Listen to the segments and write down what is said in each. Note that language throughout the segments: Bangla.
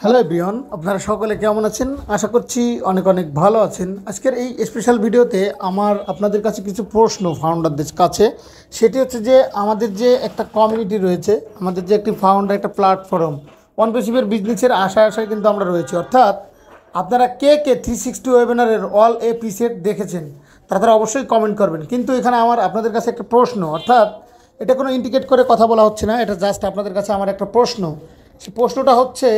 হ্যালো এভরিওয়ান, আপনারা সকলে কেমন আছেন? আশা করছি অনেক অনেক ভালো আছেন। আজকের এই স্পেশাল ভিডিওতে আপনাদের কাছে কিছু প্রশ্ন ফাউন্ডারদের কাছে। সেটি হচ্ছে যে আমাদের যে একটা কমিউনিটি রয়েছে, আমাদের যে একটি ফাউন্ডার একটা প্ল্যাটফর্ম ওয়ানপেসিভের বিজনেসের আশায় কিন্তু আমরা রয়েছি। অর্থাৎ আপনারা কে কে 360 ওয়েবিনারের অল এপিসোড দেখেছেন তারা অবশ্যই কমেন্ট করবেন। কিন্তু এখানে আমার আপনাদের কাছে একটা প্রশ্ন, অর্থাৎ এটা কোনো ইন্ডিকেট করে কথা বলা হচ্ছে না, এটা জাস্ট আপনাদের কাছে আমার একটা প্রশ্ন। সেই প্রশ্নটা হচ্ছে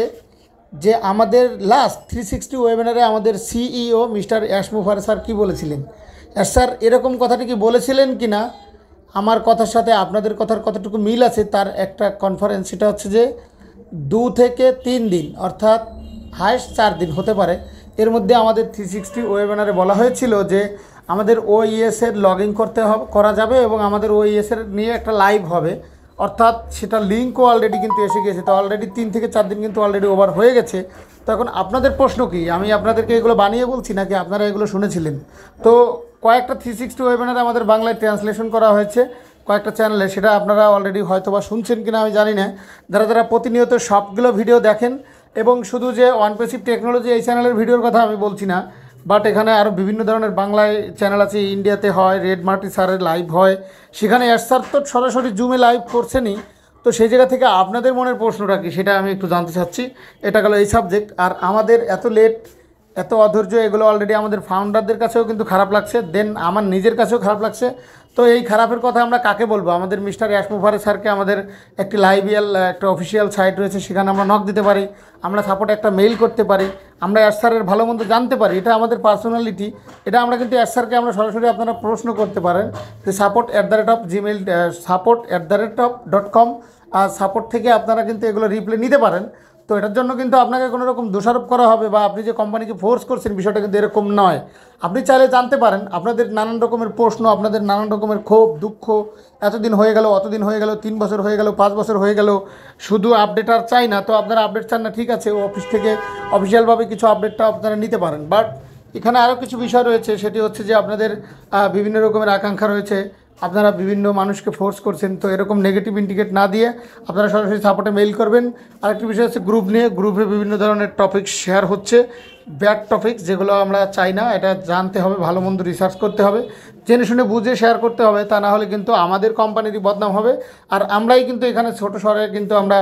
যে আমাদের লাস্ট 360 ওয়েবিনারে আমাদের সিইও মিস্টার অ্যাশ মুফারে স্যার কী বলেছিলেন? স্যার এরকম কথাটি কি বলেছিলেন কি না, আমার কথার সাথে আপনাদের কথার কতটুকু মিল আছে তার একটা কনফারেন্স। সেটা হচ্ছে যে 2 থেকে 3 দিন, অর্থাৎ হায়েস্ট 4 দিন হতে পারে, এর মধ্যে আমাদের 360 ওয়েবিনারে বলা হয়েছিল যে আমাদের ওইএসের লগ ইন করা যাবে এবং আমাদের ওইএসের নিয়ে একটা লাইভ হবে। অর্থাৎ সেটা লিঙ্কও অলরেডি কিন্তু এসে গেছে। তো অলরেডি 3 থেকে 4 দিন কিন্তু অলরেডি ওভার হয়ে গেছে। তো এখন আপনাদের প্রশ্ন কি, আমি আপনাদেরকে এগুলো বানিয়ে বলছি নাকি আপনারা এগুলো শুনেছিলেন? তো কয়েকটা 360 ওয়েবিনারে আমাদের বাংলায় ট্রান্সলেশন করা হয়েছে কয়েকটা চ্যানেলে, সেটা আপনারা অলরেডি হয়তো বা শুনছেন কিনা আমি জানি না। যারা প্রতিনিয়ত সবগুলো ভিডিও দেখেন, এবং শুধু যে ওয়ানপেসিভ টেকনোলজি এই চ্যানেলের ভিডিওর কথা আমি বলছি না, বাট এখানে আরও বিভিন্ন ধরনের বাংলায় চ্যানেল আছে। ইন্ডিয়াতে হয়, রেড মার্টি স্যারের লাইভ হয়, সেখানে স্যার তো সরাসরি জুমে লাইভ করছেনই। তো সেই জায়গা থেকে আপনাদের মনের প্রশ্নটা কি সেটা আমি একটু জানতে চাচ্ছি। এটা গেল এই সাবজেক্ট। আর আমাদের এত লেট, এত অধৈর্য, এগুলো অলরেডি আমাদের ফাউন্ডারদের কাছেও কিন্তু খারাপ লাগছে, দেন আমার নিজের কাছেও খারাপ লাগছে। তো এই খারাপের কথা আমরা কাকে বলবো? আমাদের মিস্টার অ্যাশ মুফারে স্যারকে আমাদের একটি লাইভিয়াল একটা অফিসিয়াল সাইট রয়েছে, সেখানে আমরা নক দিতে পারি, আমরা সাপোর্টে একটা মেইল করতে পারি, আমরা অ্যাশ স্যারের ভালো মন্দ জানতে পারি। এটা আমাদের পার্সোনালিটি, এটা আমরা কিন্তু অ্যাশ স্যারকে আমরা সরাসরি আপনারা প্রশ্ন করতে পারেন যে support@gmail.com সাপোর্ট থেকে আপনারা কিন্তু এগুলো রিপ্লাই নিতে পারেন। তো এটার জন্য কিন্তু আপনাকে কোনো রকম দোষারোপ করা হবে বা আপনি যে কোম্পানিকে ফোর্স করছেন, বিষয়টা কিন্তু এরকম নয়। আপনি চাইলে জানতে পারেন, আপনাদের নানান রকমের প্রশ্ন, আপনাদের নানান রকমের ক্ষোভ দুঃখ, এতদিন হয়ে গেল, অতদিন হয়ে গেল, 3 বছর হয়ে গেল, 5 বছর হয়ে গেল, শুধু আপডেট আর চাই না। তো আপনারা আপডেট চান না, ঠিক আছে, অফিস থেকে অফিসিয়ালভাবে কিছু আপডেটটা আপনারা নিতে পারেন। বাট এখানে আরও কিছু বিষয় রয়েছে, সেটি হচ্ছে যে আপনাদের বিভিন্ন রকমের আকাঙ্ক্ষা রয়েছে, আপনারা বিভিন্ন মানুষকে ফোর্স করছেন। তো এরকম নেগেটিভ ইন্ডিকেট না দিয়ে আপনারা সরাসরি সাপোর্টে মেইল করবেন। আরেকটি বিষয় হচ্ছে গ্রুপ নিয়ে, গ্রুপে বিভিন্ন ধরনের টপিক শেয়ার হচ্ছে, ব্যাড টপিকস, যেগুলো আমরা চাই না। এটা জানতে হবে, ভালো মন্দ রিসার্চ করতে হবে, জেনে শুনে বুঝে শেয়ার করতে হবে, তা না হলে কিন্তু আমাদের কোম্পানিরই বদনাম হবে, আর আমরাই কিন্তু এখানে ছোটো শহরে কিন্তু আমরা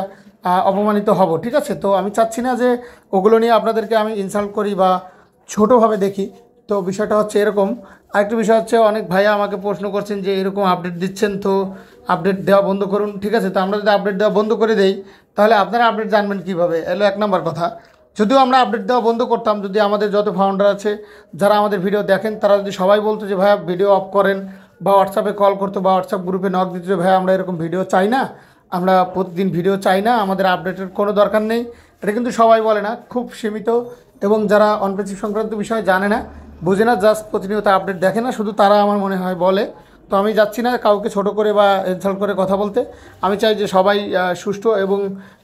অপমানিত হব। ঠিক আছে? তো আমি চাচ্ছি না যে ওগুলো নিয়ে আপনাদেরকে আমি ইনসাল্ট করি বা ছোটোভাবে দেখি। তো বিষয়টা হচ্ছে এরকম। আরেকটা বিষয় হচ্ছে, অনেক ভাইয়া আমাকে প্রশ্ন করছেন যে এরকম আপডেট দিচ্ছেন, তো আপডেট দেওয়া বন্ধ করুন। ঠিক আছে, তো আমরা যদি আপডেট দেওয়া বন্ধ করে দেই তাহলে আপনারা আপডেট জানবেন কীভাবে? এলো 1 নম্বর কথা। যদিও আমরা আপডেট দেওয়া বন্ধ করতাম, যদি আমাদের যত ফাউন্ডার আছে যারা আমাদের ভিডিও দেখেন, তারা যদি সবাই বলতো যে ভাইয়া ভিডিও অফ করেন, বা হোয়াটসঅ্যাপে কল করতো, বা হোয়াটসঅ্যাপ গ্রুপে নক দিত যে ভাইয়া আমরা এরকম ভিডিও চাই না, আমরা প্রতিদিন ভিডিও চাই না, আমাদের আপডেটের কোনো দরকার নেই। এটা কিন্তু সবাই বলে না, খুব সীমিত, এবং যারা অনপেসিভ সংক্রান্ত বিষয় জানে না, বুঝে না, জাস্ট প্রতিনিয়ত আপডেট দেখে না, শুধু তারা আমার মনে হয় বলে। তো আমি যাচ্ছি না কাউকে ছোট করে বা ইনসাল্ট করে কথা বলতে। আমি চাই যে সবাই সুষ্ঠু এবং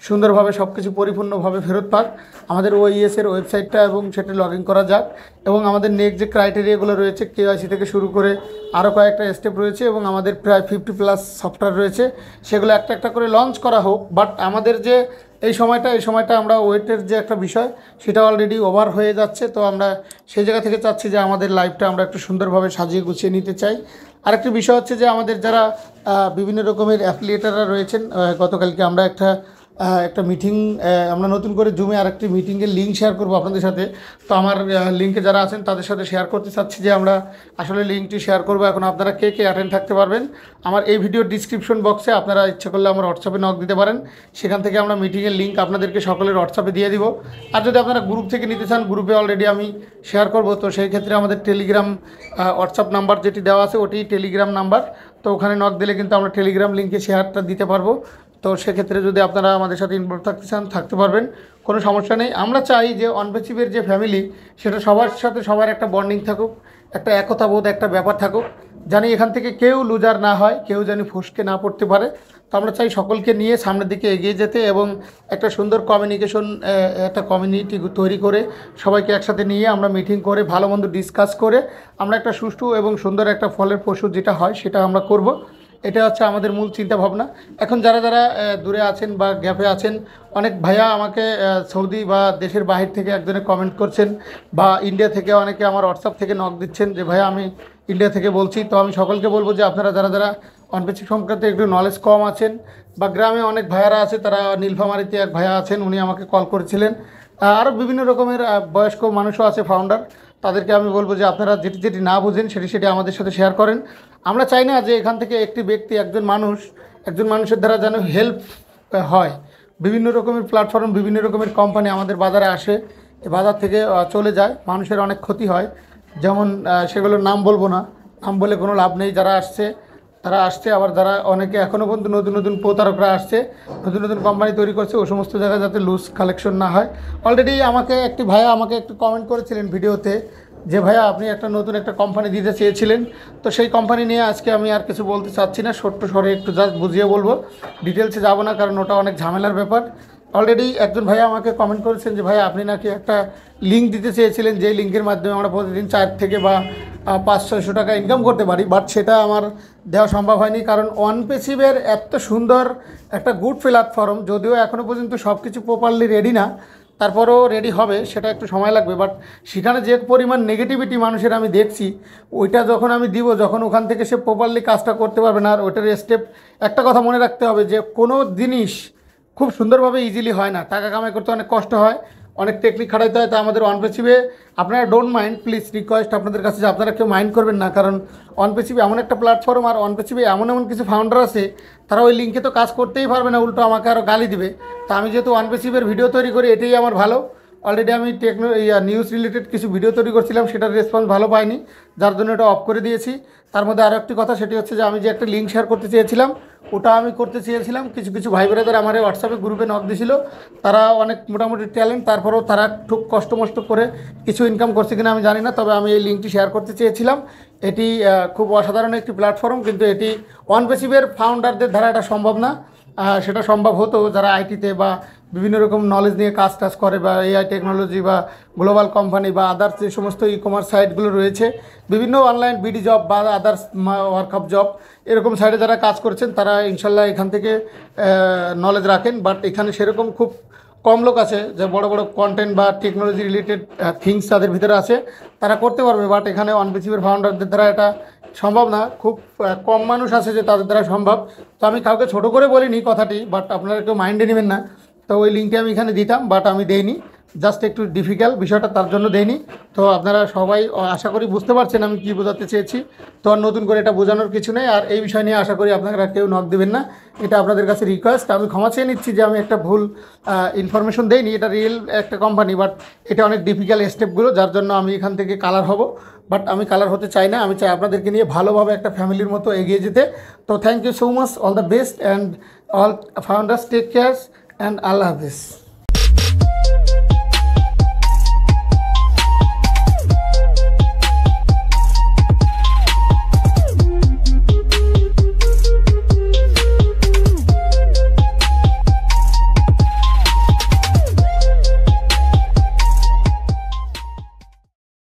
সুন্দরভাবে সব কিছু পরিপূর্ণভাবে ফেরত পাক, আমাদের ওইএসের ওয়েবসাইটটা, এবং সেটা লগ ইন করা যাক। এবং আমাদের নেক্সট যে ক্রাইটেরিয়াগুলো রয়েছে, কেওয়াইসি থেকে শুরু করে আরও কয়েকটা স্টেপ রয়েছে, এবং আমাদের প্রায় 50+ সফটওয়্যার রয়েছে, সেগুলো একটা একটা করে লঞ্চ করা হোক। বাট আমাদের যে এই সময়টা আমরা ওয়েটের যে একটা বিষয়, সেটা অলরেডি ওভার হয়ে যাচ্ছে। তো আমরা সেই জায়গা থেকে চাচ্ছি যে আমাদের লাইফটা আমরা একটু সুন্দরভাবে সাজিয়ে গুছিয়ে নিতে চাই। আরেকটি বিষয় হচ্ছে যে আমাদের যারা বিভিন্ন রকমের অ্যাফিলিয়েটাররা রয়েছেন, গতকালকে আমরা একটা মিটিং, আমরা নতুন করে জুমে আরেকটি মিটিংয়ের লিঙ্ক শেয়ার করব আপনাদের সাথে। তো আমার লিঙ্কে যারা আছেন তাদের সাথে শেয়ার করতে চাচ্ছি যে আমরা আসলে লিঙ্কটি শেয়ার করব। এখন আপনারা কে কে অ্যাটেন্ড থাকতে পারবেন, আমার এই ভিডিওর ডিসক্রিপশন বক্সে আপনারা ইচ্ছা করলে আমার হোয়াটসঅ্যাপে নক দিতে পারেন, সেখান থেকে আমরা মিটিংয়ের লিঙ্ক আপনাদেরকে সকলের হোয়াটসঅ্যাপে দিয়ে দিব। আর যদি আপনারা গ্রুপ থেকে নিতে চান, গ্রুপে অলরেডি আমি শেয়ার করব। তো সেই ক্ষেত্রে আমাদের টেলিগ্রাম হোয়াটসঅ্যাপ নাম্বার যেটি দেওয়া আছে ওটি টেলিগ্রাম নাম্বার, তো ওখানে নক দিলে কিন্তু আমরা টেলিগ্রাম লিঙ্কে শেয়ারটা দিতে পারবো। তো সেক্ষেত্রে যদি আপনারা আমাদের সাথে ইনভলভ থাকতে চান, থাকতে পারবেন, কোনো সমস্যা নেই। আমরা চাই যে অনপেসিভের যে ফ্যামিলি, সেটা সবার সাথে সবার একটা বন্ডিং থাকুক, একটা একতাবোধ, একটা ব্যাপার থাকুক, জানি এখান থেকে কেউ লুজার না হয়, কেউ জানি ফসকে না পড়তে পারে। তো আমরা চাই সকলকে নিয়ে সামনের দিকে এগিয়ে যেতে, এবং একটা সুন্দর কমিউনিকেশন, একটা কমিউনিটি তৈরি করে সবাইকে একসাথে নিয়ে আমরা মিটিং করে ভালো মন্দ ডিসকাস করে আমরা একটা সুষ্ঠু এবং সুন্দর একটা ফলের পশু যেটা হয় সেটা আমরা করব। এটা হচ্ছে আমাদের মূল চিন্তা ভাবনা। এখন যারা যারা দূরে আছেন বা গ্যাপে আছেন, অনেক ভাইয়া আমাকে সৌদি বা দেশের বাহির থেকে একজনে কমেন্ট করছেন, বা ইন্ডিয়া থেকে অনেকে আমার হোয়াটসঅ্যাপ থেকে নক দিচ্ছেন যে ভাইয়া আমি ইন্ডিয়া থেকে বলছি। তো আমি সকলকে বলবো যে আপনারা যারা যারা অনপেসিভ সংক্রান্ত একটু নলেজ কম আছেন, বা গ্রামে অনেক ভাইয়ারা আছে, তারা নীলফামারীতে এক ভাইয়া আছেন, উনি আমাকে কল করেছিলেন। আরও বিভিন্ন রকমের বয়স্ক মানুষও আছে ফাউন্ডার, তাদেরকে আমি বলবো যে আপনারা যেটি যেটি না বুঝেন সেটি আমাদের সাথে শেয়ার করেন। আমরা চাই না যে এখান থেকে একটি ব্যক্তি, একজন মানুষের দ্বারা যেন হেল্প হয়। বিভিন্ন রকমের প্ল্যাটফর্ম, বিভিন্ন রকমের কোম্পানি আমাদের বাজারে আসে, এই বাজার থেকে চলে যায়, মানুষের অনেক ক্ষতি হয়। যেমন সেগুলোর নাম বলবো না, নাম বলে কোনো লাভ নেই। যারা আসছে তারা আসছে, আবার যারা অনেকে এখনও পর্যন্ত নতুন নতুন প্রতারকরা আসছে, নতুন নতুন কোম্পানি তৈরি করছে, ও সমস্ত জায়গায় যাতে লুজ কালেকশন না হয়। অলরেডি আমাকে একটি ভাইয়া একটু কমেন্ট করেছিলেন ভিডিওতে যে ভাইয়া আপনি একটা নতুন একটা কোম্পানি দিতে চেয়েছিলেন। তো সেই কোম্পানি নিয়ে আজকে আমি আর কিছু বলতে চাচ্ছি না, ছোট্ট স্বরে একটু জাস্ট বুঝিয়ে বলবো, ডিটেলসে যাব না, কারণ ওটা অনেক ঝামেলার ব্যাপার। অলরেডি একজন ভাইয়া আমাকে কমেন্ট করেছেন যে ভাইয়া আপনি নাকি একটা লিঙ্ক দিতে চেয়েছিলেন, যে লিঙ্কের মাধ্যমে আমরা প্রতিদিন 4 থেকে বা 500-600 টাকা ইনকাম করতে পারি। বাট সেটা আমার দেওয়া সম্ভব হয়নি, কারণ অনপেসিভের এত সুন্দর একটা গুড প্ল্যাটফর্ম, যদিও এখনও পর্যন্ত সব কিছু প্রপারলি রেডি না, তারপরেও রেডি হবে, সেটা একটু সময় লাগবে। বাট সেখানে যে পরিমাণ নেগেটিভিটি মানুষের আমি দেখছি, ওইটা যখন আমি দিব, যখন ওখান থেকে সে প্রপারলি কাজটা করতে পারবে না। আর ওইটার স্টেপ, একটা কথা মনে রাখতে হবে যে কোনো জিনিস খুব সুন্দরভাবে ইজিলি হয় না, টাকা কামাই করতে অনেক কষ্ট হয়, অনেক টেকনিক খাটাইতে হয়। তা আমাদের অনপেসিভে আপনারা ডোন্ট মাইন্ড, প্লিজ রিকোয়েস্ট আপনাদের কাছে যে আপনারা কেউ মাইন্ড করবেন না, কারণ অনপেসিভে এমন একটা প্ল্যাটফর্ম, আর অনপেসিভে এমন কিছু ফাউন্ডার আছে, তারা ওই লিঙ্কে তো কাজ করতেই পারবে না, উল্টো আমাকে আরও গালি দিবে। তা আমি যেহেতু অনপেসিভের ভিডিও তৈরি করি, এটাই আমার ভালো। অলরেডি আমি নিউজ রিলেটেড কিছু ভিডিও তৈরি করছিলাম, সেটার রেসপন্স ভালো পাইনি, যার জন্য এটা অফ করে দিয়েছি। তার মধ্যে আরও একটি কথা, সেটি হচ্ছে যে আমি যে একটা লিঙ্ক শেয়ার করতে চেয়েছিলাম, ওটা আমি করতে চেয়েছিলাম, কিছু কিছু ভাই বোনেদের আমার হোয়াটসঅ্যাপে গ্রুপে নক দিয়েছিল, তারা অনেক মোটামুটি ট্যালেন্ট, তারপরেও তারা খুব কষ্ট করে কিছু ইনকাম করছে কিনা আমি জানি না, তবে আমি এই লিঙ্কটি শেয়ার করতে চেয়েছিলাম। এটি খুব অসাধারণ একটি প্ল্যাটফর্ম, কিন্তু এটি অনপেসিভের ফাউন্ডারদের দ্বারা এটা সম্ভব না। সেটা সম্ভব হতো যারা আইটিতে বা বিভিন্ন রকম নলেজ নিয়ে কাজ করে, বা এআই টেকনোলজি বা গ্লোবাল কোম্পানি বা আদার্স যে সমস্ত ই কমার্স সাইটগুলো রয়েছে, বিভিন্ন অনলাইন বিডি জব বা আদার্স ওয়ার্কআপ জব, এরকম সাইটে যারা কাজ করছেন, তারা ইনশাল্লাহ এখান থেকে নলেজ রাখেন। বাট এখানে সেরকম খুব কম লোক আছে যে বড় বড় কন্টেন্ট বা টেকনোলজি রিলেটেড থিংস তাদের ভিতরে আছে, তারা করতে পারবে। বাট এখানে অনপেসিভের ফাউন্ডারদের দ্বারা এটা সম্ভব না, খুব কম মানুষ আছে যে তাদের দ্বারা সম্ভব। তো আমি কাউকে ছোট করে বলিনি কথাটি, বাট আপনারা কেউ মাইন্ডে নেবেন না। তো ওই লিঙ্কটি আমি এখানে দিতাম, বাট আমি দেইনি, জাস্ট একটু ডিফিকাল্ট বিষয়টা, তার জন্য দেইনি। তো আপনারা সবাই আশা করি বুঝতে পারছেন আমি কী বোঝাতে চেয়েছি। তো আর নতুন করে এটা বোঝানোর কিছু নেই। আর এই বিষয় নিয়ে আশা করি আপনারা কেউ নক দেবেন না, এটা আপনাদের কাছে রিকোয়েস্ট। আমি ক্ষমা চেয়ে নিচ্ছি যে আমি একটা ভুল ইনফরমেশন দেইনি, এটা রিয়েল একটা কোম্পানি, বাট এটা অনেক ডিফিকাল্ট স্টেপগুলো, যার জন্য আমি এখান থেকে কালার হব। বাট আমি কালার হতে চাই না, আমি চাই আপনাদেরকে নিয়ে ভালোভাবে একটা ফ্যামিলির মতো এগিয়ে যেতে। তো thank you so much, all the best, and all founders take care, অ্যান্ড আল্লাহ হাফিজ।